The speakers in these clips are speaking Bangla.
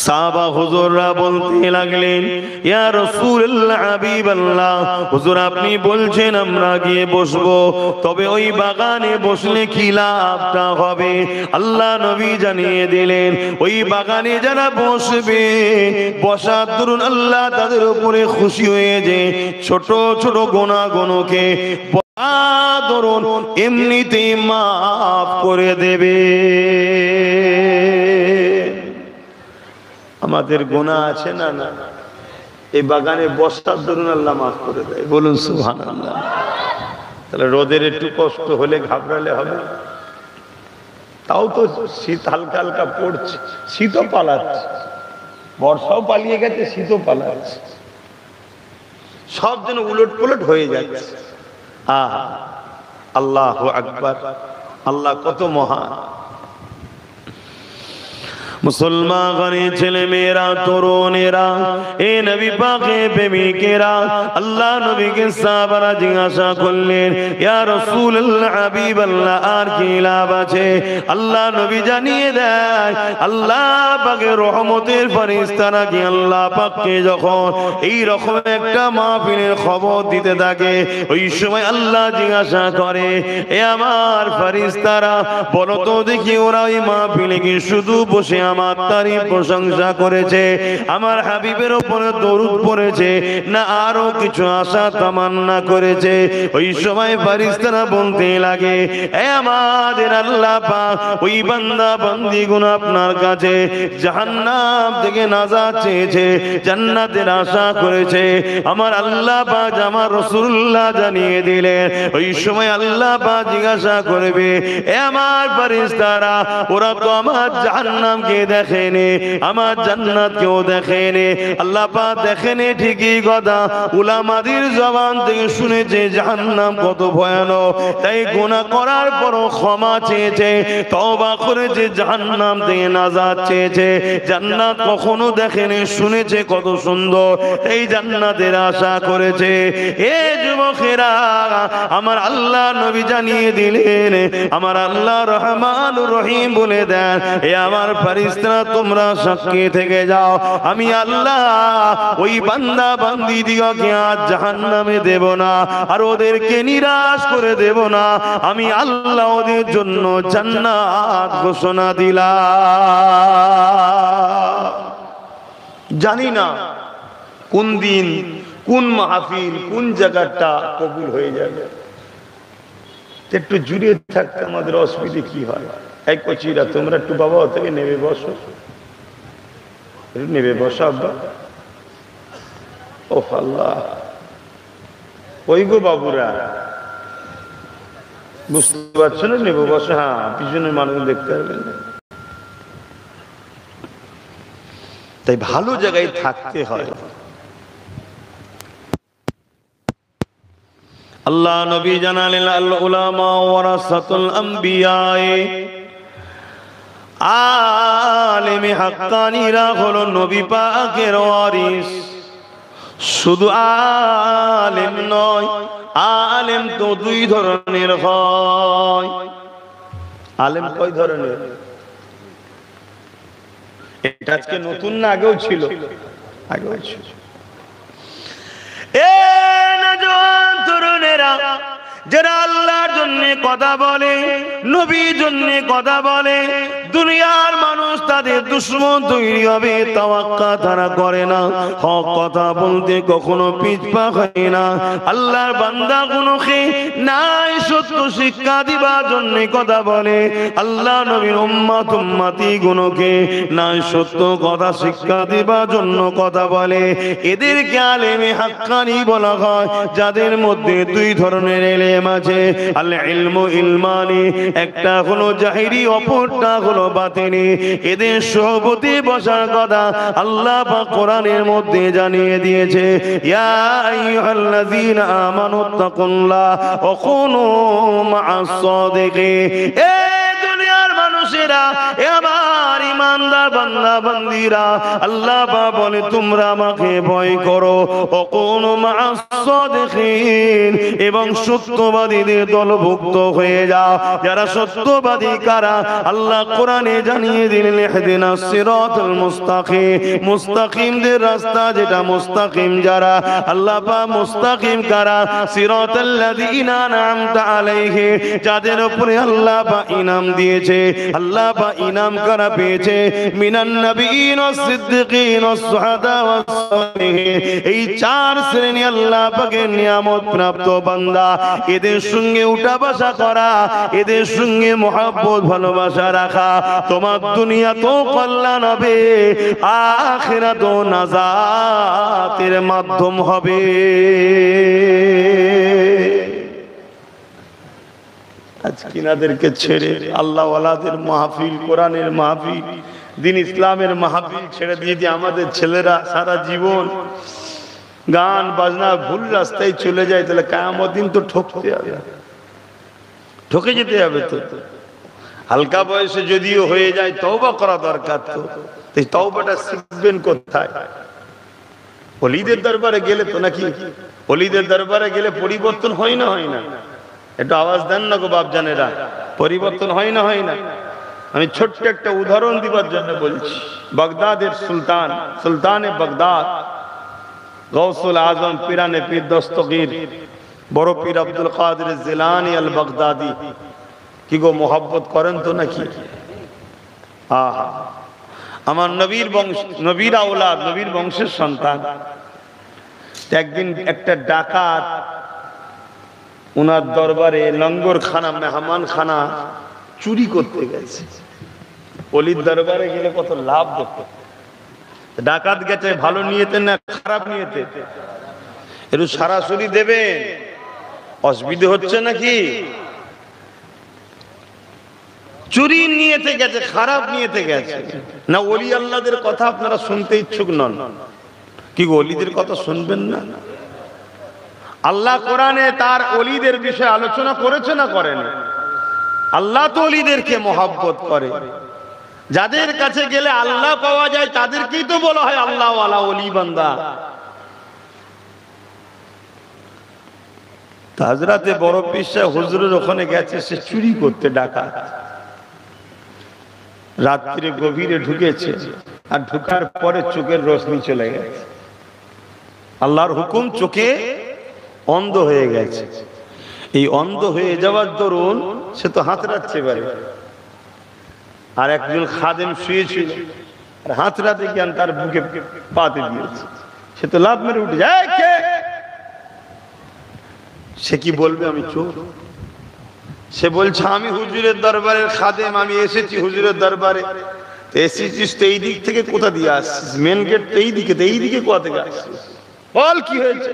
সাহাবা হুজুররা বলতে লাগলেন, ইয়া রাসূলুল্লাহ, হাবিবাল্লাহ, হুজুর আপনি বলছেন আমরা গিয়ে বসবো, তবে ওই বাগানে বসলে কি লাভটা হবে? আল্লাহ নবী জানিয়ে দিলেন, ওই বাগানে যারা বসবে, বসার দরুন আল্লাহ তাদের উপরে খুশি হয়ে যে ছোট ছোট গুনাহগুলোকে ধরুন এমনিতেই মাফ করে দেবে। আমাদের গুনাহ আছে না, না, এই বাগানে বসার দরুন আল্লাহ মাফ করে দেয়। বলুন সুবহানাল্লাহ। তাহলে রোদের একটু কষ্ট হলে ঘাবড়ালে হবে? তাও তো শীত হালকা হালকা পড়ছে, শীতও পালাচ্ছে, বর্ষাও পালিয়ে গেছে, শীতও পালাচ্ছে, সব যেন উলট পুলট হয়ে যাচ্ছে। আহা, আল্লাহু আকবার, আল্লাহ কত মহান। মুসলমান ঘরের ছেলে মেয়েরা, তরুণেরা, এ নবী পাকের প্রেমিকেরা, আল্লাহ নবীকে সাহাবারা জিজ্ঞাসা করলেন, ইয়া রাসূলুল্লাহ, হাবিবাল্লাহ, আর কি লাভ আছে? আল্লাহ নবী জানিয়ে দেয়, আল্লাহ পাকের রহমতের ফেরেশতারা কি আল্লাহ পাককে যখন এই রকম একটা মাহফিলের খবর দিতে থাকে, ওই সময় আল্লাহ জিজ্ঞাসা করে, এ আমার ফেরেশতারা, বলো তো দেখি ওরা এই মাহফিলে কি শুধু বসে আমার তারিফ প্রশংসা করেছে, আমার হাবিবের উপরে দরুদ পড়েছে, না আরো কিছু আশা তামান্না করেছে? ওই সময় ফেরেশতারা বলতে লাগে, এ আমাদের আল্লাহ পাক, ওই বান্দা বান্দীগুলো আপনার কাছে জাহান্নাম থেকে নাজাত চেয়েছে, জান্নাতের আশা করেছে। আমার আল্লাহ পাক, আমার রাসূলুল্লাহ জানিয়ে দিলেন, ওই সময় আল্লাহ পাক জিজ্ঞাসা করবে, এ আমার ফেরেশতারা, ওরা তো আমার জাহান্নামকে দেখেনি, আমার জান্নাতকেও দেখেনি। আল্লাহ পাক দেখেনি ঠিকই কথা, উলামাদের জবান থেকে শুনেছে জাহান্নাম কত ভয়ানক, তাই গুনাহ করার পরও ক্ষমা চেয়েছে, তওবা করেছে, জাহান্নাম থেকে নাজাত চেয়েছে। জান্নাত কখনো দেখেনি, শুনেছে কত সুন্দর, এই জান্নাতের আশা করেছে। এ যুবকেরা, আমার আল্লাহ নবী জানিয়ে দিলেন, আমার আল্লাহ রহমানুর রহিম বলে দেন, এ আমার ফেরেশতারা তোমরা সাক্ষী থেকে যাও, আমি আল্লাহ ওই বান্দা বান্দী দিগকে আজ জাহান্নামে দেব না, আর ওদেরকে নিরাশ করে দেব না। আমি আল্লাহ ওদের জন্য জান্নাত ঘোষণা দিলাম। জানি না কোন দিন, কোন মাহফিল, কোন জায়গাটা কবুল হয়ে যাবে। একটু জুড়ে থাকতে আমাদের অসুবিধে কি হয়? এই কচিরা, তোমরা একটু বাবা থেকে নেবে বসো, নেবে বসো আব্বা। ও আল্লাহ, ওই গো বাবুরা, বুঝতে পারছো না? নেবে বসো। হ্যাঁ, পিছনে মানুষ দেখতে পারবেন। তাই ভালো জায়গায় থাকতে হয়। আল্লাহ নবী জানালেন, আল উলামা ওয়ারাসাতুল আম্বিয়া, আলেমে হাক্কানীরা হলো নবী পাকের ওয়ারিস। শুধু আলেম নয়, আলেম তো দুই ধরনের হয়। আলেম কয় ধরনের? এটা আজকে নতুন না, আগেও ছিল? আগেও ছিল। এ নওজোয়ান তরুণেরা, যারা আল্লাহর জন্য কথা বলে, নবীর জন্য কথা বলে, দুনিয়ার মানুষ তাদের দুশমন তৈরি হবে, তাওয়াক্কা তারা করে না, হক কথা বলতে কখনো পিছপা হয় না। আল্লাহর বান্দাগুলোকে নাই সত্য শিক্ষা দিবার জন্য কথা বলে, আল্লাহ নবীর উম্মত উম্মতি গুলোকে নাই সত্য কথা শিক্ষা দিবার জন্য কথা বলে। এদেরকে আলেমে হাক্কানি বলা হয়, যাদের মধ্যে দুই ধরনের ইলম আছে। আল ইলমু ইলমানি, একটা হলো জাহিরি, অপরটা হলো বাতিনি। এদের সোহবতে বসার কথা আল্লাহ পাক কোরআনের মধ্যে জানিয়ে দিয়েছে, ইয়া আইয়ুহাল্লাযীনা আমানুত্তাকুল্লাহ ওয়া কুনু মা'আস সাদিকিন। এ দুনিয়ার মানুষের বান্দেরা, এ আমার ইমানদার বান্দা বান্দিরা, আল্লাহ পাক বলে তোমরা আমাকে ভয় করো, ওকুনু মা'আস সাদিকিন, এবং সত্যবাদীদের দলভুক্ত হয়ে যাও। যারা সত্যবাদী কারা? আল্লাহ কোরআনে জানিয়ে দিলেন, ইহদিনাস সিরাতাল মুস্তাকিম, মুস্তাকিমদের রাস্তা যেটা মুস্তাকিম যারা, আল্লাহ পাক মুস্তাকিম কারা? সিরাতাল্লাযীনা আন'আমতা আলাইহিম, যাদের উপরে আল্লাহ পাক ইনাম দিয়েছে। আল্লাহ পাক ইনাম কারা পেয়েছে? মিনান নাবিয়িন ওয়াস সিদ্দিকিন ওয়াস শুহাদা ওয়াস সালিহিন। এই চার শ্রেণী আল্লাহ পাকের নিয়ামত প্রাপ্ত বান্দা। এদের সঙ্গে উঠা বসা করা, এদের সঙ্গে মহব্বত ভালোবাসা রাখা, তোমার দুনিয়া তো কল্যাণ হবে, আখিরাত ও নাজাতের মাধ্যম হবে। আজকিনাদেরকে ছেড়ে আল্লাহ ওয়ালাদের মাহফিল, কোরআনের মাহফিল, দিন ইসলামের মাহফিল ছেড়ে দিয়ে যে আমাদের ছেলেরা সারা জীবন গান বাজনা ভুল রাস্তায় চলে যায়, তাহলে কিয়ামত দিন তো ঠকতে হবে, ঠকে যেতে হবে। তো হালকা বয়সে যদিও হয়ে যায়, তওবা করা দরকার। তো এই তওবাটা শিখবেন কোথায়? ওলিদের দরবারে গেলে তো, নাকি? ওলিদের দরবারে গেলে পরিবর্তন হয় না? হয় না? একটু আওয়াজ দেন না গো বাপ জানেরা, পরিবর্তন হয় না? হয় না? আমি ছোট্ট একটা উদাহরণ দিবার জন্য বলছি। বাগদাদের সুলতান, সুলতানে বাগদাদ, গৌসুল আজম পিরানে পীর দস্তগীর বড় পীর আব্দুল কাদের জিলানী আল বাগদাদি, কি গো মোহাব্বত করেন তো নাকি? আহা, আমার নবীর বংশ, নবীর আওলাদ, নবীর বংশের সন্তান। একদিন একটা ডাকাত উনার দরবারে লঙ্গর খানা, মেহমান খানা চুরি করতে গেছে। অলির দরবারে গেলে কত লাভ দেখতে। ডাকাত গেছে ভালো নিয়েতে না খারাপ নিয়েতে? একটু সরাসরি দেবেন, অসুবিধা হচ্ছে নাকি? চুরি নিয়েতে গেছে, খারাপ নিয়েতে গেছে না? ওলি আল্লাহদের কথা আপনারা শুনতে ইচ্ছুক নন? কি গো, ওলিদের কথা শুনবেন না? আল্লাহ কোরআনে তার ওলিদের বিষয়ে আলোচনা করেছে না করেন? আল্লাহ তো ওলিদেরকে মহব্বত করে। যাদের কাছে গেলে আল্লাহ পাওয়া যায় তাদেরকেই তো বলা হয় আল্লাহ ওয়ালা, ওলি বান্দা। হযরতে বড় পীর সাহেব হুজুরের ওখানে গেছে, সে চুরি করতে, ডাকাত রাত্রে গভীরে ঢুকেছে, আর ঢুকার পরে চোখের রোশনি চলে গেছে। আল্লাহর হুকুম, চোখে অন্ধ হয়ে গেছে। এই অন্ধ হয়ে যাওয়ার দরুন সে তো হাতড়াচ্ছে পারে। আর একজন খাদেম শুয়েছিল, আর হাতড়াতে গিয়ে তার বুকে পাতে দিয়েছে। সে তো লাফ মেরে উঠে যায়, কে? সে কি বলবে আমি চোর? সে বলছে আমি হুজুরের দরবারের খাদেম, আমি এসেছি হুজুরের দরবারে। এসেছিস তো এই দিক থেকে, কোথা দিয়ে আসছিস? মেন গেট তো এই দিকে, তো এই দিকে কোথা থেকে আসছিস? বল কি হয়েছে?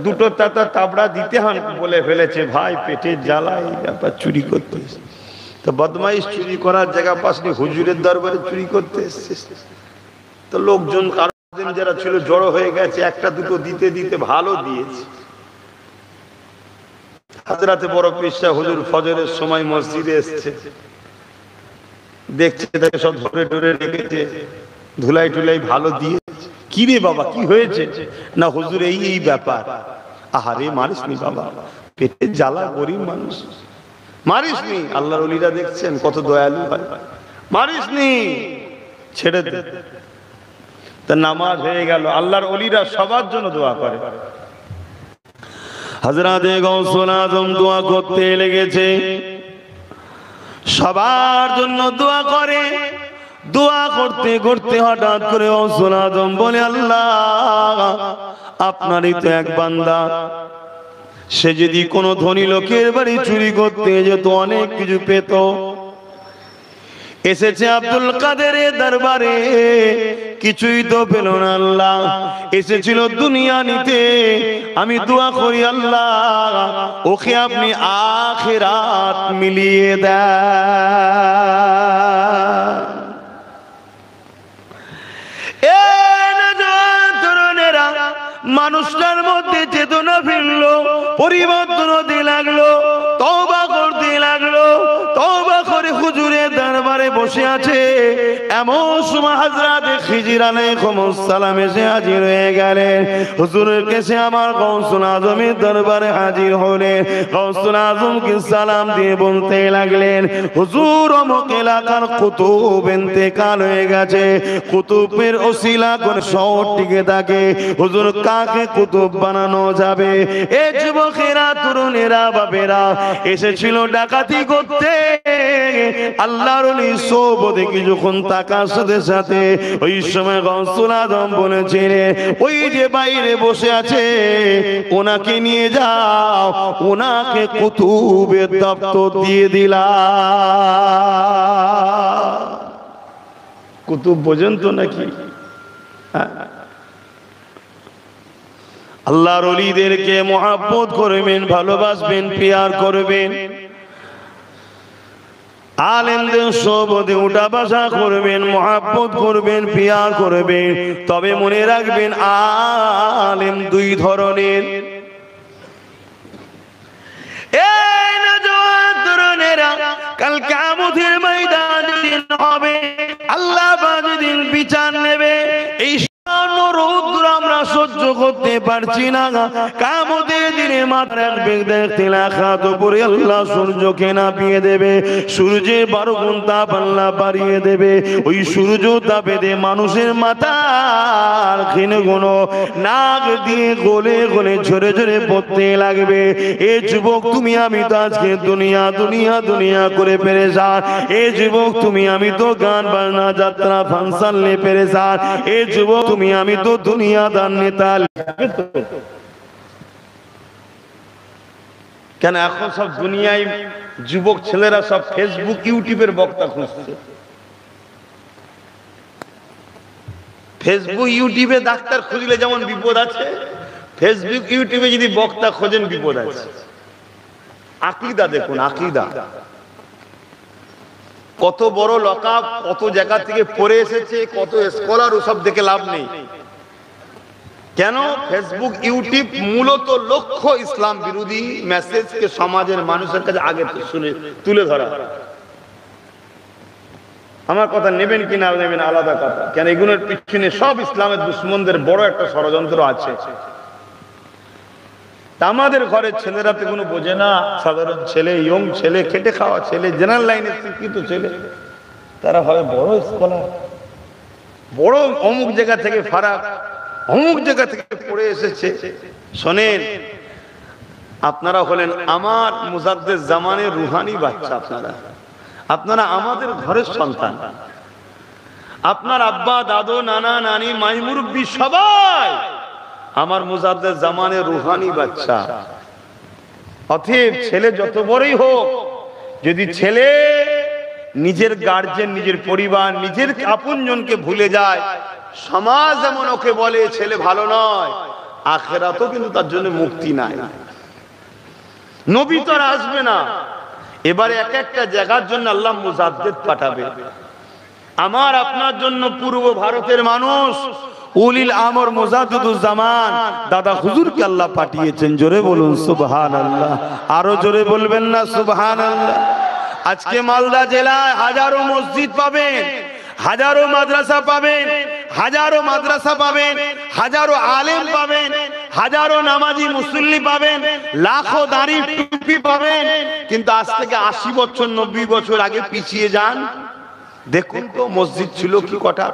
দুটো তাতা তাবড়া দিতে হন বলে ফেলেছে, ভাই পেটের জ্বালায় ব্যাপার, চুরি করতে। তো বদমাইশ চুরি করার জায়গা পাসনি, হুজুরের দরবারে চুরি করতে এসছে। তো লোকজন যারা ছিল জড়ো হয়ে গেছে, একটা দুটো দিতে দিতে ভালো দিয়েছে। হযরতে বড় পীর সাহেব হুজুর ফজরের সময় মসজিদে এসছে, দেখছে তাকে সব ধরে ধরে রেখেছে, ধুলাই টুলাই ভালো দিয়ে। কি রে বাবা, কি হয়েছে? না হুজুর এই এই ব্যাপার। আহারে মারিসনি বাবা, পেটে জ্বালা, গরিব মানুষ, মারিসনি। আল্লাহর ওলিরা দেখছেন কত দয়ালু হয়, মারিসনি, ছেড়ে দে। তা নামাজ হয়ে গেল। আল্লাহর ওলিরা সবার জন্য দোয়া করে। হযরতে গৌসুল আজম দোয়া করতে লেগেছে, সবার জন্য দোয়া করে। দোয়া করতে করতে হঠাৎ করে গৌসুল আজম বলে, আল্লাহ আপনারই তো এক বান্দা, সে যদি কোনো ধনী লোকের বাড়ি চুরি করতে যেত অনেক কিছু পেত। এসেছে আব্দুল কাদেরের দরবারে, কিছুই তো পেল না আল্লাহ। এসেছিল দুনিয়া নিতে, আমি দোয়া করি আল্লাহ ওকে আপনি আখিরাত মিলিয়ে দেন। মানুষটার মধ্যে চেতনা ফিরলো, পরিবর্তন হতে লাগলো, তওবা করতে লাগলো। তওবা করে আছে। এমন সময় হযরত খিজির আলাইহিস সালাম এসে হাজির হয়ে গেলেন। হুজুরের কাছে আমার গাউসুল আজমের দরবারে হাজির হলেন। গাউসুল আজমকে সালাম দিয়ে বলতে লাগলেন, হুজুর অমুক এলাকার কুতুব ইন্তেকাল হয়ে গেছে, কুতুবের ওসিলা করে শহর টিকে থাকে, হুজুর কাকে কুতুব বানানো যাবে? এ যুবকেরা, তরুণেরা, বাবেরা এসেছিল ডাকাতি করতে। আল্লাহর ওলি সোবতে কি যখন তাকার সাথে সাথে ওই সময় গাউসুল আজম বলেছিলেন, ওই যে বাইরে বসে আছে ওনাকে নিয়ে যাও, ওনাকে কুতুবের দপ্তর দিয়ে দিলা। কুতুব বোঝেন তো নাকি? আল্লাহর ওলিদেরকে মহব্বত করবেন, ভালোবাসবেন, প্যার করবেন। আলেমদের সোবতে উঠা বসা করবেন, মহব্বত করবেন, প্যার করবেন। তবে মনে রাখবেন আলেম দুই ধরনের। এই নওজোয়ান তরুণেরা, কাল কিয়ামতের ময়দানে হবে, আল্লাহ যেদিন বিচার নেবে, এই রৌদ্র আমরা সহ্য করতে পারছি না। কিয়ামতের দিনে মাত্র এক ব্যক্তি লাখাত উপরে আল্লাহ সূর্যকে নাপিয়ে দেবে, সূর্যের 12 গুণ তাপ আল্লাহ বাড়িয়ে দেবে। ওই সূর্য তাপে দিয়ে মানুষের মাথার ক্ষীণগুলো নাক দিয়ে গলে গলে ঝরে ঝরে পড়তে লাগবে। এ যুবক, তুমি আমি তো আজকে দুনিয়া দুনিয়া দুনিয়া করে পেরেছান। এ যুবক, তুমি আমি তো গান বাজনা যাত্রা ফাংশন নিয়ে পেরেছান। এ যুবক, তুমি আমি তো দুনিয়াদার নেতা। কেন এখন সব দুনিয়ায় যুবক ছেলেরা সব ফেসবুক ইউটিউবের বক্তা খুঁজছে। ফেসবুক ইউটিউবে ডাক্তার খুঁজলে যেমন বিপদ আছে, ফেসবুক ইউটিউবে যদি বক্তা খোঁজেন বিপদ আছে। আকীদা দেখুন, আকীদা কত বড় লকাব, কত জায়গা থেকে পড়ে এসেছে, কত স্কলার, ওসব দেখে লাভ নেই। কেন? ফেসবুক ইউটিউব মূলত লক্ষ্য ইসলাম বিরোধী মেসেজকে সমাজের মানুষের কাছে আগে তুলে ধরা। আমার কথা নেবেন কি না নেবেন আলাদা কথা। কেন এগুলোর পিছনে সব ইসলামের দুশ্মনদের বড় একটা ষড়যন্ত্র আছে। আমাদের ঘরের ছেলেরা তো কোনো বোঝে না। সাধারণ ছেলে, ইয়ং ছেলে, খেটে খাওয়া ছেলে, জেনারেল লাইনে শিক্ষিত ছেলে, তারা হয় বড় স্কলার, বড় অমুক জায়গা থেকে ফারাক, অমুক জায়গা থেকে পড়ে এসেছে। শোনেন, আপনারা হলেন আমার মুজাদ্দেদ জামানের রুহানি বাচ্চা। আপনারা আমাদের ঘরের সন্তান। আপনার আব্বা, দাদু, নানা, নানি, মাই মুরব্বি সবাই আমার মুজাদ্দেদ জামানের রুহানি বাচ্চা। অতএব ছেলে যত বড়ই হোক, যদি ছেলে নিজের গার্জেন, নিজের পরিবার, নিজের আপনজনকে ভুলে যায়, সমাজ এমন ওকে বলে ছেলে ভালো নয়, আখিরাতেও কিন্তু তার জন্য মুক্তি নাই। নবী তো আর আসবে না। এবারে এক একটা জায়গার জন্য আল্লাহ মুজাদ্দেদ পাঠাবে। আমার আপনার জন্য পূর্ব ভারতের মানুষ উলিল আমর মুজাদ্দিদুজ জামান দাদা হুজুরকে আল্লাহ পাঠিয়েছেন। জোরে বলুন সুবহানাল্লাহ। আরো জোরে বলবেন না সুবহানাল্লাহ। আজকে মালদা জেলায় হাজারো মসজিদ পাবেন, হাজারো মাদ্রাসা পাবেন, হাজারো মাদ্রাসা পাবেন, হাজারো আলেম পাবেন, হাজারো নামাজি মুসল্লি পাবেন, লাখো দাড়ি টুপি পাবেন। কিন্তু আজ থেকে 80 বছর 90 বছর আগে পিছিয়ে যান, দেখুন তো মসজিদ ছিল কি কটা,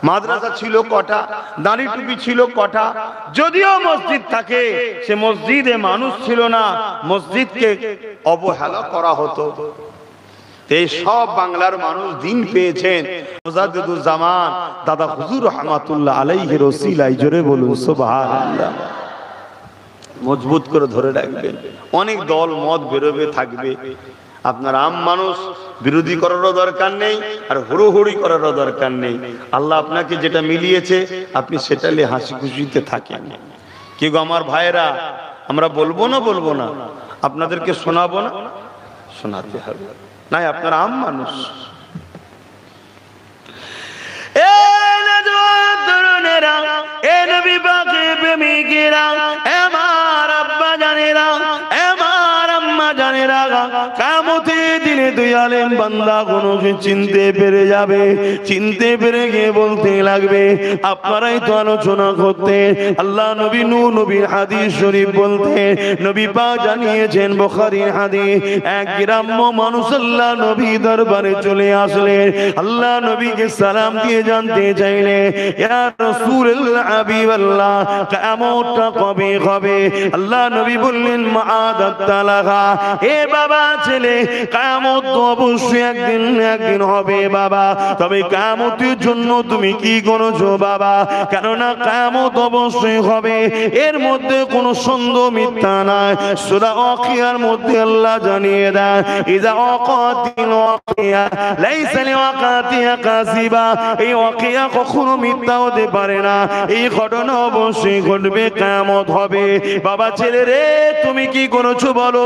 মাদ্রাসা ছিল কটা, দাড়ি টুপি ছিল কটা। যদিও মসজিদ থাকে, সে মসজিদে মানুষ ছিল না, মসজিদকে অবহেলা করা হতো। এই সব বাংলার মানুষ দিন পেয়েছেন মুজাদ্দিদুজ জামান দাদা হুজুর রহমাতুল্লাহ আলাইহির ওসিলায়। জোরে বলুন সুবহানাল্লাহ। মজবুত করে ধরে রাখবেন। অনেক দল মত বেরোবে, থাকবে। আপনার আম মানুষ, বিরোধী করারও দরকার নেই, আর হুড়োহুড়ি করারও দরকার নেই। আল্লাহ আপনাকে যেটা মিলিয়েছে আপনি সেটা নিয়ে হাসি খুশিতে থাকেন। কি গো আমার ভাইরা, আমরা বলবো না, আপনাদেরকে শোনাবো না, শোনাতে হবে। নাই আপনারা আম মানুষ। কিয়ামতের দিনে দুই ওই আলেম বান্দা কোনকে চিনতে পেরে যাবে, চিনতে পেরে গিয়ে বলতে লাগবে আপনারাই তো আলোচনা করতে আল্লাহ নবী নূহ নবীর হাদিস শরীফ বলতে নবী পাক জানিয়েছেন বুখারীর হাদিস এক গ্রাম্য মানুষ আল্লাহ নবী দরবারে চলে আসলেন আল্লাহ নবীকে সালাম দিয়ে জানতে চাইলেন ইয়া রাসূলুল্লাহ হাবিবাল্লাহ কিয়ামতটা কবে হবে আল্লাহ নবী বললেন মাআদাত তালাহা এ বাবা ছেলে কিয়ামত তো অবশ্যই একদিন হবে বাবা তবে কিয়ামতের জন্য তুমি কি করেছো বাবা কেননা কিয়ামত অবশ্যই হবে এর মধ্যে কোনো সন্দেহ মিথ্যা নাই সূরা ওয়াকিয়ার মধ্যে আল্লাহ জানিয়ে দেন ইযা ওয়াকাতিল ওয়াকিয়া লাইসা লিওয়াকাতিহা কাযিবা এই ওয়াকিয়া কখনো মিথ্যা হতে পারে না এই ঘটনা অবশ্যই ঘটবে কিয়ামত হবে বাবা ছেলে রে তুমি কি করেছো বলো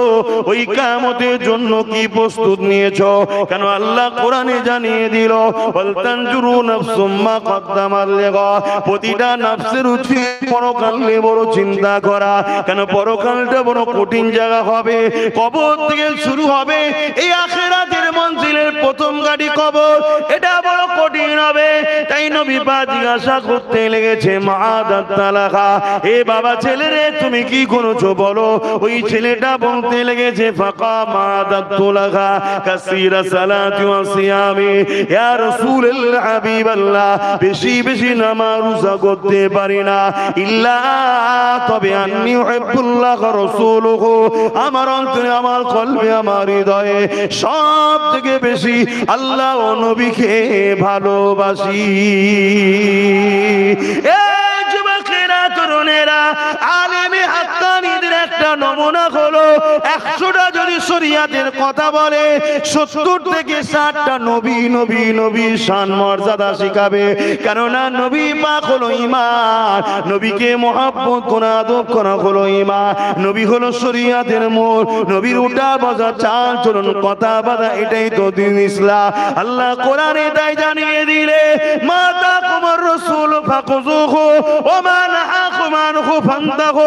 ওই কিয়ামতের জন্য কি প্রস্তুত নিয়েছো কেন আল্লাহ কোরআনে জানিয়ে দিল ওয়াল তানজুরু নাফসুম মা কদ্দামাত লিগা প্রতিটা নফসের উচিত পরকালে বড় চিন্তা করা কেন পরকালটা বড় কঠিন জায়গা হবে কবর থেকে শুরু হবে এই আখিরাতের মঞ্জিলের প্রথম গাড়ি কবর এটা বড় কঠিন হবে তাই নবী পাক জিজ্ঞাসা করতে লেগেছে মাআদাত তালাহা এ বাবা ছেলে রে তুমি কি করেছো বলো ওই ছেলেটা বলতে লেগেছে ফাকা মাআদাত তালাহা কাসীরা সালাতি ওয়া সিয়ামি ইয়া রাসূলুল্লাহ হাবিবাল্লাহ বেশি বেশি নামাজ রোজা করতে পারি না ইল্লা তবে আন্নী উহিব্বুল্লাহ ওয়া রাসূলুহু আমার অন্তরে আমার কলবে আমার হৃদয়ে সব থেকে বেশি আল্লাহ ও নবীকে ভালোবাসি এই যুবকেরা তরুণেরা আলেমে হাক্কানীদের একটা নমুনা হলো 100টা যদি শরীয়তের কথা বলে 70 থেকে 60টা নবী নবী নবী শান মর্যাদা শিখাবে কেননা নবী পাক হলো ঈমান নবীকে মহব্বত করা আদব করা হলো ঈমান নবী হলো শরীয়তের মূল নবীর উঠা বসা চাল চলন কথা বাদা এটাই তো দ্বীন ইসলাম আল্লাহ কোরআনে তাই জানিয়ে দিলে মাতা কুমার রাসূল ফাকুযুহু ওয়া মা নাহাকুম আনহু ফান্তাহু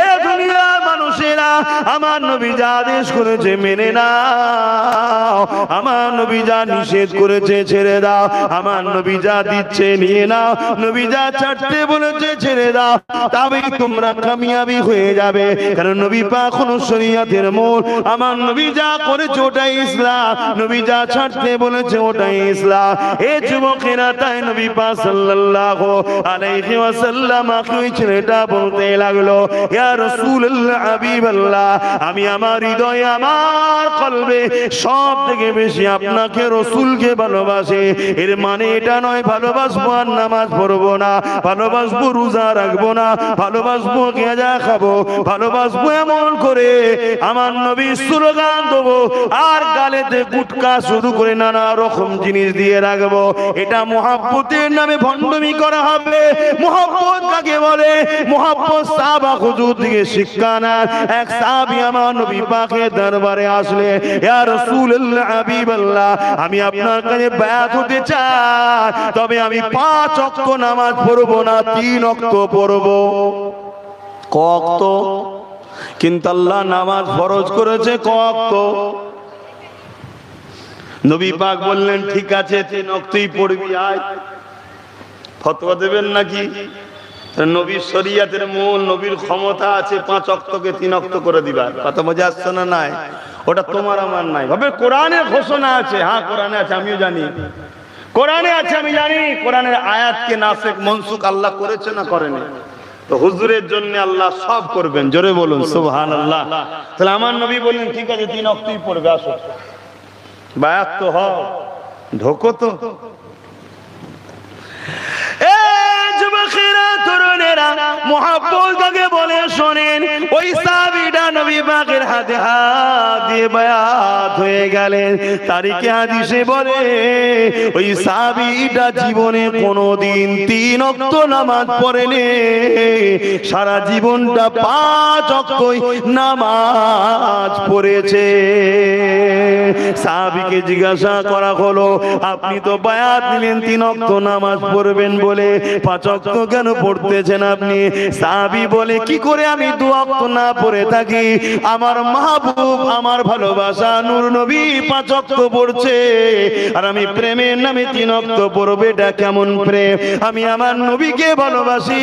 এ দুনিয়ার মানুষেরা আমার নবী যা আদেশ করেছে মেনে নাও আমার নবী যা নিষেধ করেছে ছেড়ে দাও আমার নবী যা দিচ্ছে নিয়ে নাও নবী যা ছাড়তে বলেছে ছেড়ে দাও তবেই তোমরা কামিয়াবি হয়ে যাবে কারণ নবী পাক হলো শরীয়তের মূল আমার নবী যা করেছে ওটাই ইসলাম নবী যা ছাড়তে বলেছে ওটাই ইসলাম এই যুবকেরা তাই নবী পাক সাল্লাল্লাহু আলাইহি ওয়াসাল্লাম ওই ছেলেটা বলতে লাগলো ইয়া রাসূলুল্লাহ হাবিবাল্লাহ আমি আমার হৃদয়ে আমার কলবে সব থেকে বেশি আপনাকে রাসূলকে ভালোবাসি এর মানে এটা নয় ভালোবাসবো আর নামাজ পড়বো না ভালোবাসবো রোজা রাখবো না ভালোবাসবো গাঁজা খাবো ভালোবাসবো এমন করে আমার নবী স্লোগান দেবো আর গালেতে গুটকা শুরু করে নানা রকম জিনিস দিয়ে রাখবো এটা মুহাব্বতের নামে ভণ্ডামি করা হবে মুহাব্বত কাকে বলে মুহাব্বত সাহাবা হুজুর থেকে শিক্ষা নেন এক সাহাবী আমার নবী পাকের দরবারে আসলে ইয়া রাসূলুল্লাহ হাবিবাল্লাহ আমি আপনার কাছে বায়াত হতে চাই তবে আমি 5 ওয়াক্ত নামাজ পড়বো না 3 ওয়াক্ত পড়বো ক ওয়াক্ত কিন্তু আল্লাহ নামাজ ফরজ করেছে ক ওয়াক্ত নবী পাক বললেন ঠিক আছে 3 ওয়াক্তই পড়বি আয় ফতোয়া দেবেন নাকি নবীর শরীয়তের মূল নবীর ক্ষমতা আছে 5 ওয়াক্তকে 3 ওয়াক্ত করে দিবার কথা মজা আসছে না নাই ওটা তোমার আমার নাই ভাবে কোরআনে ঘোষণা আছে হ্যাঁ কোরআনে আছে আমিও জানি কোরআনে আছে আমি জানি কোরআনের আয়াতকে নাসিখ মনসুখ আল্লাহ করেছে না করেনি তো হুজুরের জন্য আল্লাহ সব করবেন জোরে বলুন সুবহানাল্লাহ তাহলে আমার নবী বললেন ঠিক আছে 3 ওয়াক্তই পড়বে আসো বায়াত তো হও ঢোকো তো যুবকেরা তরুণেরা মুহাব্বত কাকে বলে শোনেন ওই সাহাবীটা নবী পাকের হাতে হাত দিয়ে বায়াত হয়ে গেলেন তারিখে হাদিসে বলে ওই সাহাবীটা জীবনে কোনোদিন 3 ওয়াক্ত নামাজ পড়েনি সারা জীবনটা 5 ওয়াক্তই নামাজ পড়েছে সাহাবীকে জিজ্ঞাসা করা হলো আপনি তো বায়াত নিলেন 3 ওয়াক্ত নামাজ পড়বেন বলে 5 ওয়াক্ত কেন পড়তেছেন আপনি সাহাবী বলে কি করে আমি 2 ওয়াক্ত না পড়ে থাকি আমার মাহবুব আমার ভালোবাসা নূর নবী 5 ওয়াক্ত পড়ছে আর আমি প্রেমের নামে 3 ওয়াক্ত পড়ব, এটা কেমন প্রেম? আমি আমার নবীকে ভালোবাসি,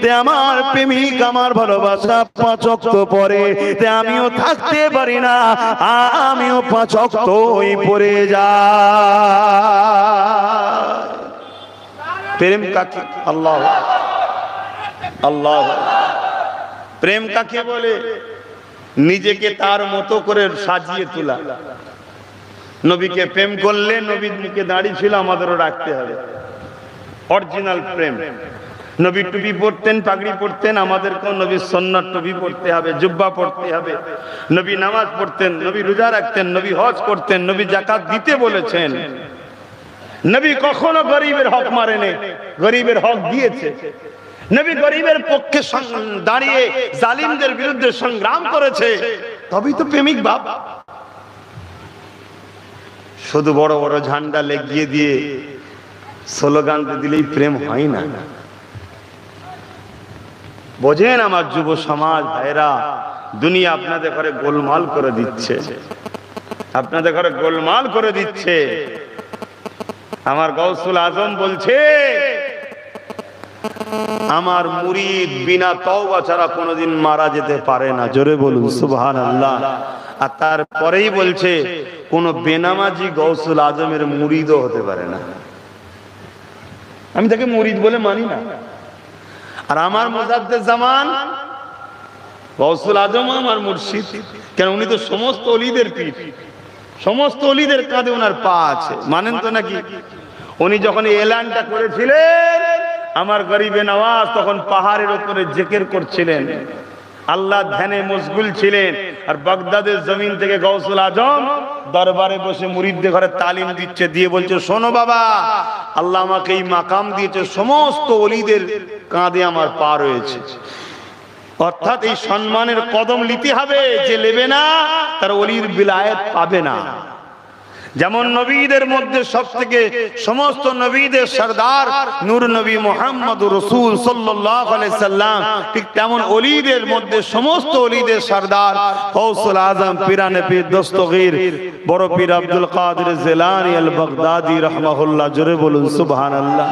তে আমার প্রেমিক আমার ভালোবাসা 5 ওয়াক্ত পড়ে, তে আমিও থাকতে পারি না, আমিও 5 ওয়াক্তই পড়ে যাই। প্রেম কাকে? আল্লাহ আল্লাহ প্রেম কাকে বলে? নিজেকে তার মতো করে সাজিয়ে তোলা। নবীকে প্রেম করলে নবীর মুখে দাঁড়িয়ে ছিল আমাদেরও রাখতে হবে, অরিজিনাল প্রেম। নবী টুপি পরতেন, পাগড়ি পরতেন, আমাদেরকেও নবীর সুন্নাত টুপি পরতে হবে, জুব্বা পরতে হবে। নবী নামাজ পড়তেন, নবী রোজা রাখতেন, নবী হজ করতেন, নবী যাকাত দিতে বলেছেন। নবী কখনো গরিবের হক মারেনি, গরিবের হক দিয়েছে। নবী গরিবের পক্ষে দাঁড়িয়ে জালিমদের বিরুদ্ধে সংগ্রাম করেছে, তবেই তো প্রেমিক বাপ। শুধু বড় বড় ঝান্ডা লেগিয়ে দিয়ে স্লোগান দিলেই প্রেম হয় না। বোঝেন আমার যুব সমাজ ভাইরা, দুনিয়া আপনাদের ঘরে গোলমাল করে দিচ্ছে, আপনাদের ঘরে গোলমাল করে দিচ্ছে। আমার গাউসুল আজম বলছে, আমার মুরিদ বিনা তওবা ছাড়া কোনোদিন মারা যেতে পারে না। জোরে বলুন সুবহানাল্লাহ। আর তারপরেই বলছে, কোন বেনামাজি গাউসুল আজমের মুরিদও হতে পারে না। আমি তাকে মুরিদ বলে মানি না। আর আমার মুজাদ্দেদ জামান গাউসুল আজম আমার মুর্শিদ, কেন উনি তো সমস্ত ওলিদের পীর, সমস্ত ওলিদের কাঁধে ওনার পা আছে, মানেন তো নাকি? উনি যখন এলানটা করেছিলেন, আমার গরিবে নওয়াজ তখন পাহাড়ের উপরে জিকির করছিলেন, আল্লাহ ধ্যানে মশগুল ছিলেন। আর বাগদাদের জমিন থেকে গাউসুল আজম দরবারে বসে মুরিদদের ঘরে তালিম দিচ্ছে, দিয়ে বলছে, শোনো বাবা, আল্লাহ আমাকে এই মাকাম দিয়েছে, সমস্ত ওলিদের কাঁধে আমার পা রয়েছে। অর্থাৎ এই সম্মানের কদম নিতে হবে, যে নেবে না তার ওলির বিলায়েত পাবে না। যেমন নবীদের মধ্যে সবথেকে সমস্ত নবীদের সরদার নূর নবী মুহাম্মদুর রাসূল সাল্লাল্লাহু আলাইহি সাল্লাম, ঠিক তেমন ওলিদের মধ্যে সমস্ত ওলিদের সরদার গাউসুল আজম পীরানে পীর দস্তগীর বড় পীর আব্দুল কাদের জিলানী আল বাগদাদি রাহমাহুল্লাহ। জোরে বলুন সুবহানাল্লাহ।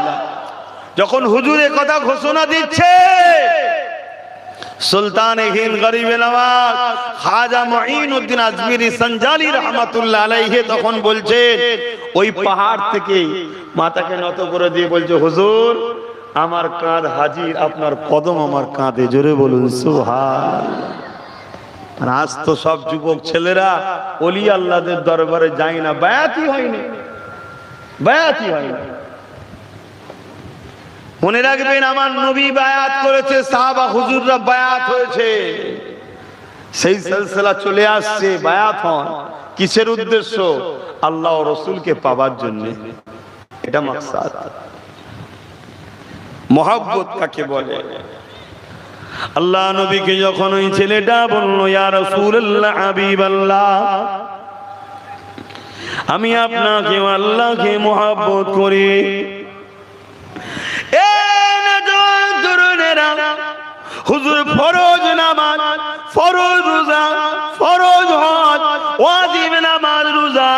যখন হুজুর এই কথা ঘোষণা দিচ্ছে, সুলতানে হিন্দ গরিবে নওয়াজ খাজা মুঈনুদ্দিন আজমিরি সঞ্জালি রহমাতুল্লাহ আলাইহি তখন বলছেন, ওই পাহাড় থেকে মাথাকে নত করে দিয়ে বলছে, হুজুর আমার কাঁধ হাজির, আপনার কদম আমার কাঁধে। জোরে বলুন সুবহানাল্লাহ। আজ তো সব যুবক ছেলেরা ওলি আল্লাহদের দরবারে যায় না, বায়াতই হয়নি, বায়াতই হয়নি। মনে রাখবেন, আমার নবী বায়াত করেছে, সাহাবা হুজুররা বায়াত হয়েছে, সেই সিলসিলা চলে আসছে। বায়াত হন কিসের উদ্দেশ্য? আল্লাহ ও রাসূলকে পাওয়ার জন্য, এটা মাকসাদ। মহব্বত কাকে বলে? আল্লাহ নবীকে যখন ওই ছেলেটা বলল, ইয়া রাসূলুল্লাহ হাবিবাল্লাহ, আমি আপনাকে আল্লাহকে মহব্বত করি। হুজুর ফরজ নামাজ, ফরজ রোজা, ফরজ হজ, ওয়াজিব নামাজ রোজা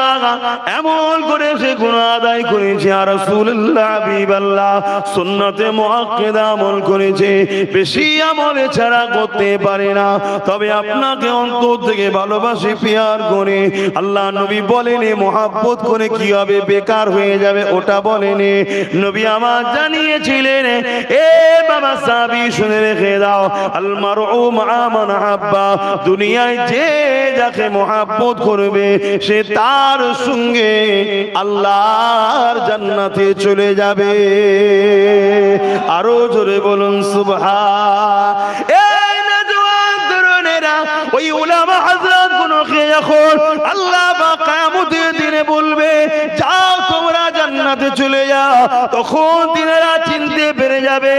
এমন করে সে গুণ আদায় করেছে। আর রাসূলুল্লাহ হাবিবাল্লাহ সুন্নতে মুআক্কাদা আমল করেছে, বেশি আমল ছাড়া করতে পারে না। তবে আপনাকে অন্তর থেকে ভালোবাসি, পিয়ার করে। আল্লাহ নবী বলেন, মহব্বত করে কি হবে, বেকার হয়ে যাবে, ওটা বলেনি। নবী আমার জানিয়েছিলেন, এ বাবা সাহাবী শুনে রেখে দাও, আল মারউ মা মান হাব্বা, দুনিয়ায় যে যাকে মহব্বত করবে সে তার সঙ্গে আল্লাহর জান্নাতে চলে যাবে। আরো জোরে বলুন সুবহান। এই নওজওয়ান তরুণেরা, ওই উলামা হযরত গুলো খেয়ে এখন আল্লাহ পাক কিয়ামতের দিনে বলবে, যাও তোমরা জান্নাত জান্নাতে চলে যা, তখন তিনারা চিনতে পেরে যাবে।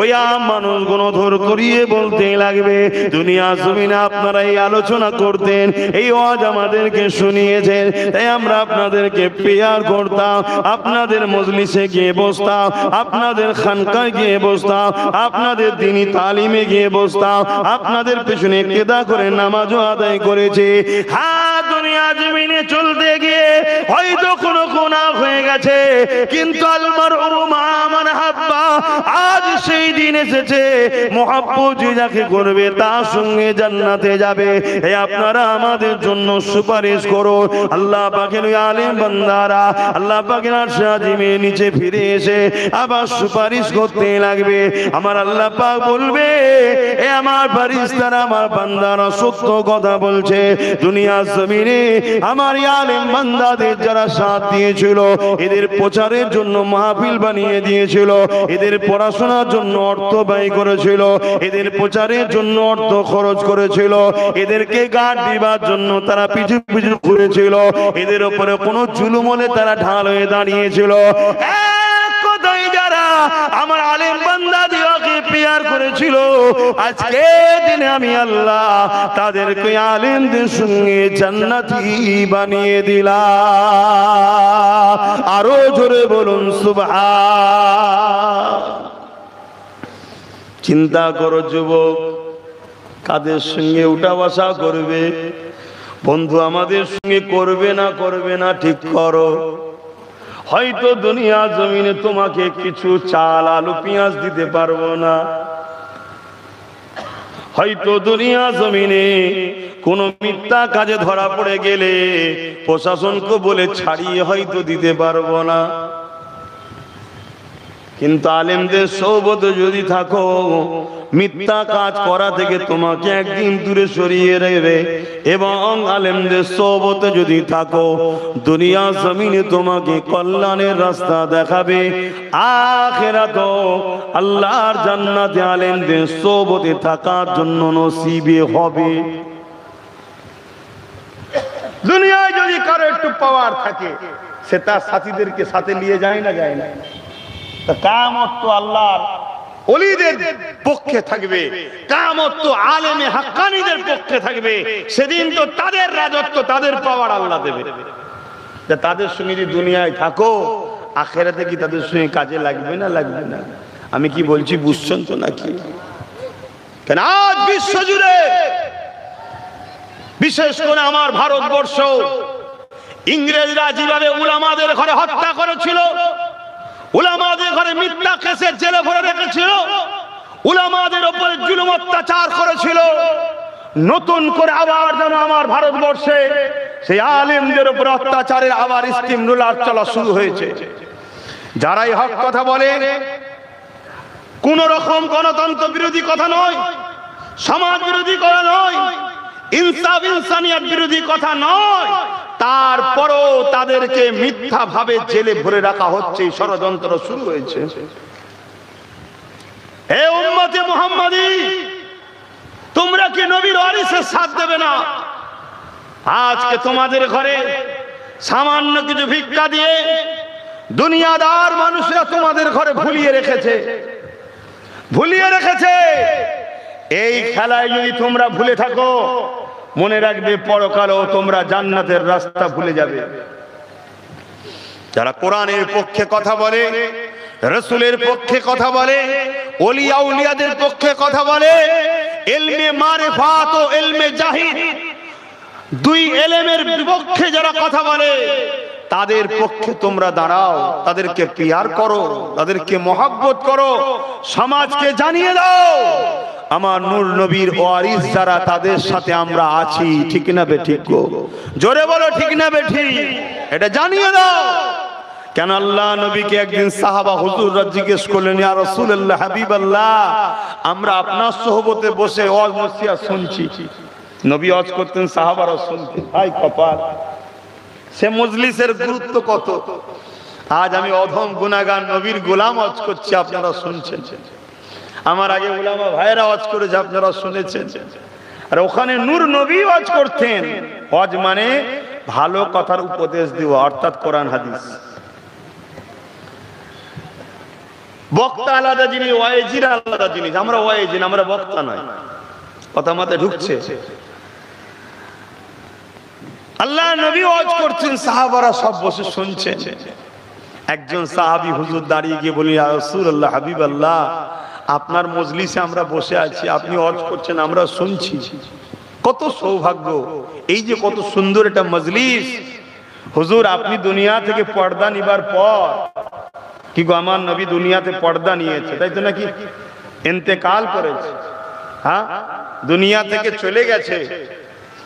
ওই মানুষগুলো ধর করিয়ে বলতে লাগবে, দুনিয়া জমিনে আপনারা এই আলোচনা করতেন, এই ওয়াজ আমাদেরকে শুনিয়েছেন, তাই আমরা আপনাদেরকে প্রেয়ার করতাম, আপনাদের মজলিসে গিয়ে বসতাম, আপনাদের খানকায় গিয়ে বসতাম, আপনাদের দ্বীনি তালিমে গিয়ে বসতাম, আপনাদের পেছনে ইক্তেদা করে নামাজও আদায় করেছি। হ্যাঁ, দুনিয়া জমিনে চলতে গিয়ে হয়তো কোনো গুনাহ হয়ে গেছে, কিন্তু আলমারউ মা মান হাব্বা, আজ সেই দিন এসেছে, মহব্বত যাকে করবে তার সঙ্গে জান্নাতে যাবে। এই আপনারা আমাদের জন্য সুপারিশ করুন। আল্লাহ পাকের আলেম বান্দারা আল্লাহ পাকের আরশ আজিমের নিচে ফিরে এসে আবার সুপারিশ করতে লাগবে। আমার আল্লাহ পাক বলবে, এ আমার ফেরেশতারা, আমার বান্দারা সত্য কথা বলছে। দুনিয়া জমিনে আমার আলেম বান্দাদের যারা সাথ দিয়েছিল, এদের প্রচারের জন্য মাহফিল বানিয়ে দিয়েছিল, এদের পড়াশোনার জন্য অর্থ ব্যয় করেছিল, এদের প্রচারের জন্য অর্থ খরচ করেছিল, এদেরকে গার্ড দিবার জন্য তারা পিছু পিছু ঘুরেছিল, এদের উপরে কোনো জুলুম হলে তারা ঢাল হয়ে দাঁড়িয়েছিল। এক কথায় যারা আমার আলেম বান্দাদেরকে প্রেয়ার করেছিল, আজকে দিনে আমি আল্লাহ তাদেরকে আলেমদের সঙ্গে জান্নাতি বানিয়ে দিলাম। আরো জোরে বলুন সুবহান। চিন্তা করো যুবক, কাদের সঙ্গে উঠা বসা করবে? বন্ধু আমাদের সঙ্গে করবে না করবে না ঠিক করো। হয়তো দুনিয়া জমিনে তোমাকে কিছু চাল আলু পেঁয়াজ দিতে পারবো না, হয়তো দুনিয়া জমিনে কোন মিথ্যা কাজে ধরা পড়ে গেলে প্রশাসনকে বলে ছাড়িয়ে হয়তো দিতে পারবো না, কিন্তু আলেমদের সোহবতে যদি থাকো, মিথ্যা কাজ করা থেকে তোমাকে একদিন দূরে সরিয়ে রাখবে। এবং আলেমদের সোহবতে যদি থাকো, দুনিয়া জমিনে তোমাকে কল্যাণের রাস্তা দেখাবে, আখিরাতে আল্লাহর জান্নাতে আলেমদের সোহবতে থাকার জন্য নসিবে হবে। দুনিয়ায় যদি কারো একটু পাওয়ার থাকে, সে তার সাথীদেরকে সাথে নিয়ে যায় না, যায় না? কিয়ামত তো আল্লাহর ওলিদের পক্ষে থাকবে, কিয়ামত তো আলেমে হাক্কানীদের পক্ষে থাকবে। সেদিন তো তাদের রাজত্ব, তাদের পাওয়ার আল্লাহ দেবে। তাদের সঙ্গে যদি দুনিয়ায় থাকো, আখিরাতে কি তাদের সঙ্গে কাজে লাগবে না লাগবে না? আমি কি বলছি বুঝছেন তো নাকি? কেন আজ বিশ্ব জুড়ে, বিশেষ করে আমার ভারতবর্ষ, ইংরেজরা যেভাবে উলামাদের ঘরে হত্যা করেছিল, উলামাদের ঘরে মিথ্যা কেসে জেলে ভরে রেখেছিল, উলামাদের উপরে জুলুম অত্যাচার করেছিল, নতুন করে আবার যেন আমার ভারতবর্ষে সেই আলেমদের উপর অত্যাচারের আবার স্টিম রোলার চলা শুরু হয়েছে। যারাই হক কথা বলে, কোন রকম গণতন্ত্র বিরোধী কথা নয়, সমাজ বিরোধী কথা নয়, ইনসাফ ইনসানিয়ত বিরোধী কথা নয়, তারপরও তাদেরকে মিথ্যা ভাবে জেলে ভরে রাখা হচ্ছে, ষড়যন্ত্র শুরু হয়েছে। হে উম্মতে মুহাম্মাদি, তোমরা কি নবীর ওয়ারিসের সাথ দেবে না? আজকে তোমাদের ঘরে সামান্য কিছু ভিক্ষা দিয়ে দুনিয়াদার মানুষরা তোমাদের ঘরে ভুলিয়ে রেখেছে, ভুলিয়ে রেখেছে। এই খেলায় যদি তোমরা ভুলে থাকো, মনে রাখবে পরকালেও তোমরা জান্নাতের রাস্তা ভুলে যাবে। যারা কোরআনের পক্ষে কথা বলে, রাসূলের পক্ষে কথা বলে, ওলিয়া উলিয়াদের পক্ষে কথা বলে, ইলমে মারিফাত ও ইলমে জাহিদ, দুই ইলমের বিপক্ষে যারা কথা বলে, তাদের পক্ষে তোমরা দাঁড়াও, তাদেরকে পিয়ার করো, তাদেরকে মহব্বত করো, সমাজকে জানিয়ে দাও আমার নূর নবীর ওয়ারিস যারা, তাদের সাথে আমরা আছি। ঠিক না বেঠিক? জোরে বলো ঠিক না বেঠিক? এটা জানিয়ে দাও। কেন আল্লাহ নবীকে একদিন সাহাবা হুজুররা জিজ্ঞেস করলেন, ইয়া রাসূলুল্লাহ, হাবিবাল্লাহ, আমরা আপনার সোহবতে বসে ওয়াজ নসিহত শুনছি। নবী ওয়াজ করতেন, সাহাবারা শুনতেন। হায় কপাল, সে মজলিসের গুরুত্ব কত! আজ আমি অধম গুনাহগার নবীর গোলাম ওয়াজ করছি, আপনারা শুনছেন। আমার আগে উলামা ভাইরা ওয়াজ করেছে, আপনারা শুনেছেন। আর ওখানে নূর নবী ওয়াজ করতেন। ওয়াজ মানে ভালো কথার উপদেশ দেওয়া, অর্থাৎ কোরআন হাদিস। বক্তা আলাদা জিনিস, ওয়াইজির আলাদা জিনিস। আমরা ওয়াইজিন, আমরা বক্তা নয়। কথা মাথায় ঢুকছে? আল্লাহ নবী ওয়াজ করছেন, সাহাবারা সব বসে শুনছেন। একজন সাহাবী হুজুর দাঁড়িয়ে গিয়ে বলি, ইয়া রাসূলুল্লাহ, হাবিবাল্লাহ, আপনার মজলিসে আমরা বসে আছি, আপনি ওয়াজ করছেন, আমরা শুনছি। কত সৌভাগ্য, এই যে কত সুন্দর একটা মজলিস। হুজুর, আপনি দুনিয়া থেকে পর্দা নিবার পর, কি গো, আমার নবী দুনিয়াতে পর্দা নিয়েছে, তাই তো নাকি? ইন্তেকাল করেছে, হ্যাঁ, দুনিয়া থেকে চলে গেছে,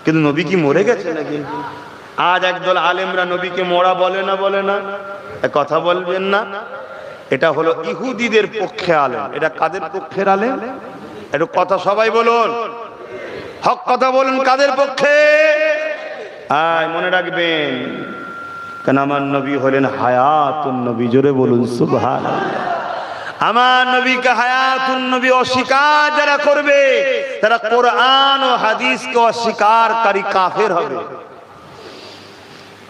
কিন্তু নবী কি মরে গেছে নাকি? আজ একদল আলেমরা নবীকে মরা বলে না, বলে না? কথা বলবেন না? এটা হলো ইহুদিদের পক্ষে আলেম। এটা কাদের পক্ষের আলেম? একটু কথা সবাই বলুন, হক কথা বলুন, কাদের পক্ষে? মনে রাখবেন, কেন আমার নবী হলেন হায়াতুন নবী। জোরে বলুন সুবহানাল্লাহ। আমার নবীকে হায়াতুন নবী অস্বীকার যারা করবে, তারা কোরআন ও হাদিসকে অস্বীকারকারী কাফের হবে।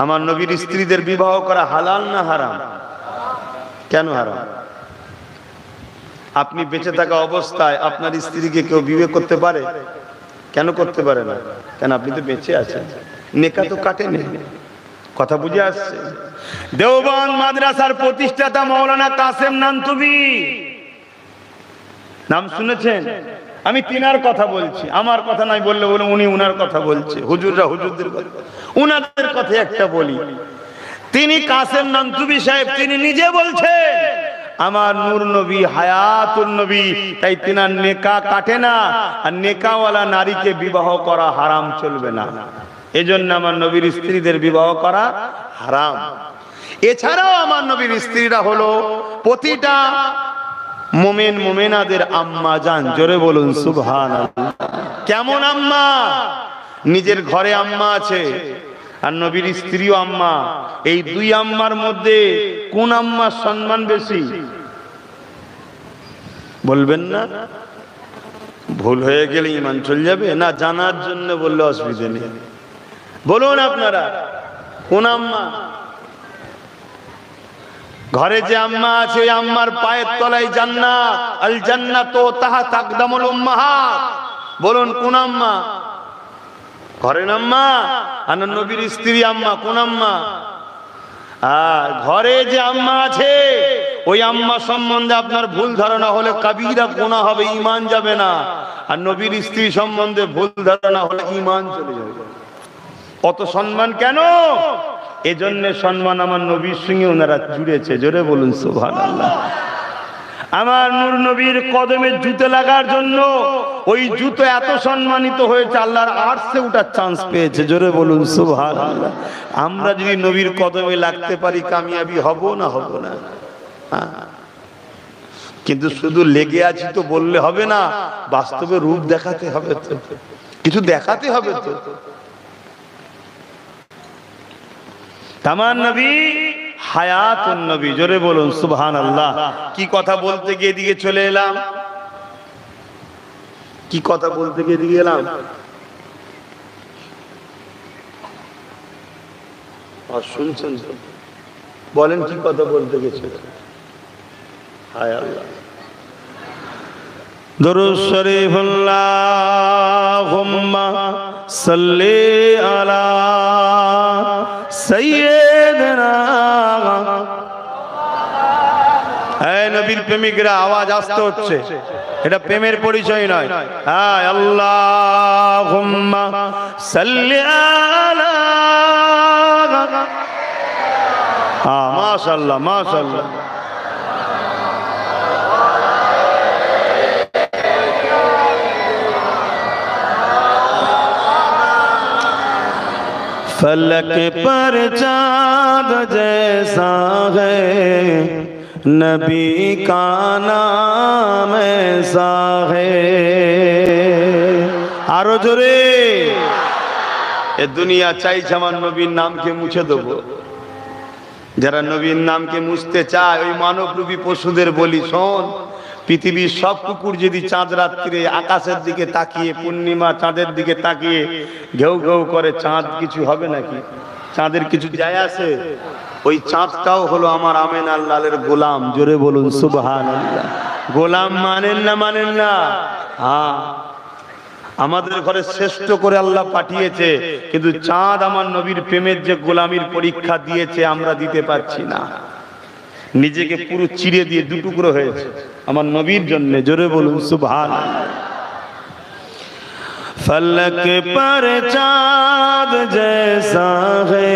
আমার নবীর স্ত্রীদের বিবাহ করা হালাল না হারাম? কেন হারাম? আপনি বেঁচে থাকা অবস্থায় আপনার স্ত্রীকে কেউ বিয়ে করতে পারে? কেন করতে পারে না? কেন? আপনি তো বেঁচে আছেন, নেকা তো কাটেনি। কথা বুঝে আসছে? দেওবন্দ মাদ্রাসার প্রতিষ্ঠাতা মাওলানা কাসেম নানতুবি, নাম শুনেছেন? আমি তিনার কথা বলছি, আমার কথা নাই বললে বলে উনি উনার কথা বলছে। হুজুররা হুজুরদের কথা, উনাদের কথা একটা বলি। তিনি কাসেম নানতুবি সাহেব, তিনি নিজে বলছেন আমার নূর নবী হায়াতুন নবী, তাই তিনার নেকা কাটে না, আর নেকাওয়ালা নারীকে বিবাহ করা হারাম, চলবে না। এজন্য আমার নবীর স্ত্রীদের বিবাহ করা হারাম। এছাড়াও আমার নবীর স্ত্রীরা হলো প্রতিটা মুমিন মুমিনাদের আম্মা জান। জোরে বলুন সুবহানাল্লাহ। কেমন আম্মা? নিজের ঘরে আম্মা আছে, আর নবীর স্ত্রীও আম্মা। এই দুই আম্মার মধ্যে কোন আম্মার সম্মান বেশি? বলবেন না? ভুল হয়ে গেলে ঈমান চলে যাবে না? জানার জন্য বললে অসুবিধা নেই। বলুন আপনারা, কোন আম্মা? ঘরে যে আম্মা আছে, ওই আম্মার পায়ের তলায় জান্নাত। আল জান্নাতু তাহতা আকদামুল উম্মাহাত। বলুন কোন আম্মা? ঘরের আম্মা। আর নবীর স্ত্রী আম্মা কোন আম্মা? আর ঘরে যে আম্মা আছে, ওই আম্মা সম্বন্ধে আপনার ভুল ধারণা হলে কাবীরা গুনাহ হবে, ঈমান যাবে না। আর নবীর স্ত্রী সম্বন্ধে ভুল ধারণা হলে ঈমান চলে যাবে। কত সম্মান কেন? এজন্য সম্মান আমার নবীর সঙ্গে ওনারা জুড়েছে। জোরে বলুন সুবহানাল্লাহ। আমার নূর নবীর কদমে জুতো লাগার জন্য ওই জুতো এত সম্মানিত হয়েছে, আল্লাহর আরশে ওঠার চান্স পেয়েছে। জোরে বলুন সুবহানাল্লাহ। আমরা যদি নবীর কদমে লাগতে পারি, কামিয়াবি হব না? হব না? কিন্তু শুধু লেগে আছি তো বললে হবে না, বাস্তবে রূপ দেখাতে হবে, তো কিছু দেখাতে হবে। তো তামান নবী হায়াতুন নবী। জোরে বলুন সুবহানাল্লাহ। কি কথা বলতে গিয়ে এদিকে চলে এলাম? কি কথা বলতে গিয়ে এদিকে এলাম? আর শুনছেন তো? বলেন কি কথা বলতে গেছে? হায় আল্লাহ। দরুদ শরীফ আল্লাহুম্মা সাল্লি আলা সাইয়্যিদিনা। এই নবীর প্রেমিকরা, আওয়াজ আসতে হচ্ছে, এটা প্রেমের পরিচয় নয়। হ্যাঁ, আল্লাহুম্মা সাল্লি আলা। মাশাআল্লাহ মাশাআল্লাহ। फलक पर चाँद जैसा है, नबी का नाम ऐसा है। आरो जोरे, ये दुनिया চাইছে আমার নবীর নামকে মুছে দেবো। যারা নবীর নামকে মুছতে চায়, ওই মানবরূপী পশুদের বলি, শোন, পৃথিবীর সব কুকুর যদি চাঁদ রাত্রে আকাশের দিকে তাকিয়ে, পূর্ণিমা চাঁদের দিকে তাকিয়ে ঘেউ ঘেউ করে, চাঁদ কিছু হবে নাকি? চাঁদের কিছু যায় আছে? ওই চাঁদটাও হলো আমার আমেনার লালের গোলাম। জোরে বলুন সুবহানাল্লাহ। গোলাম মানেন না? মানেন না? হ্যাঁ, আমাদের ঘরে শ্রেষ্ঠ করে আল্লাহ পাঠিয়েছে, কিন্তু চাঁদ আমার নবীর প্রেমের যে গোলামির পরীক্ষা দিয়েছে আমরা দিতে পারছি না। নিজেকে পুরো চিড়ে দিয়ে দুটুকরো হয়েছে আমার নবীর জন্য। জোরে বলুন সুবহানাল্লাহ। फलक पर चाँद जैसा है,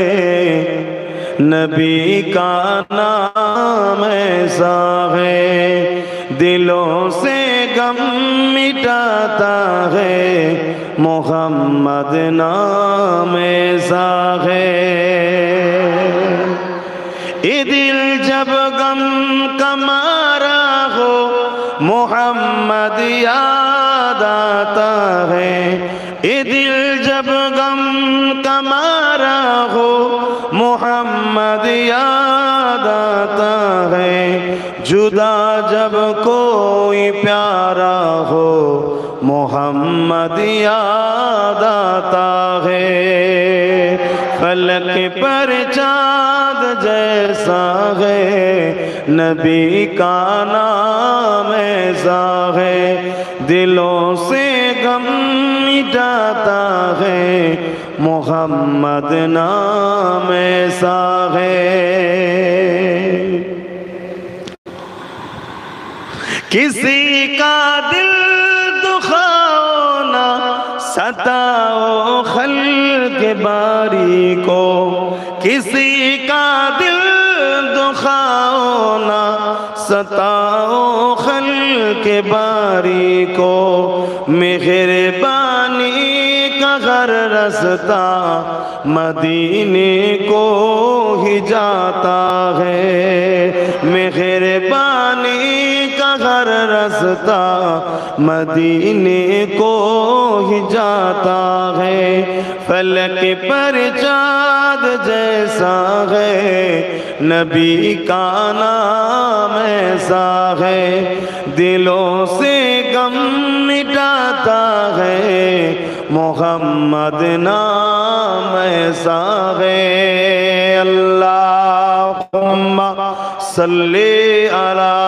नबी का नाम ऐसा है, दिलों से गम मिटाता है, मोहम्मद नाम ऐसा है। ये दिल जब गम का मारा हो, मोहम्मद याद आता है। ये दिल जब गम का मारा हो, मोहम्मद याद आता है। जुदा जब कोई प्यारा हो, मोहम्मद याद आता है। फलक पर चाँद जैसा है, नबी का नाम ऐसा है, दिलों से गम मिटाता है, मोहम्मद नाम ऐसा है। किसी का दिल दुखाओ ना, सताओ खल्क बारी को, किसी का दिल दुखाओ ना, सताओ खल्क बारी को। मेहरबानी का हर रास्ता मदीने को ही जाता है। मेहरबानी का हर रास्ता मदीने को ही जाता है। फलक पर चाँद जैसा है, नबी का नाम ऐसा है, दिलों से गम मिटाता है, मोहम्मद नाम ऐसा है। अल्लाहुम्मा सल्ली अला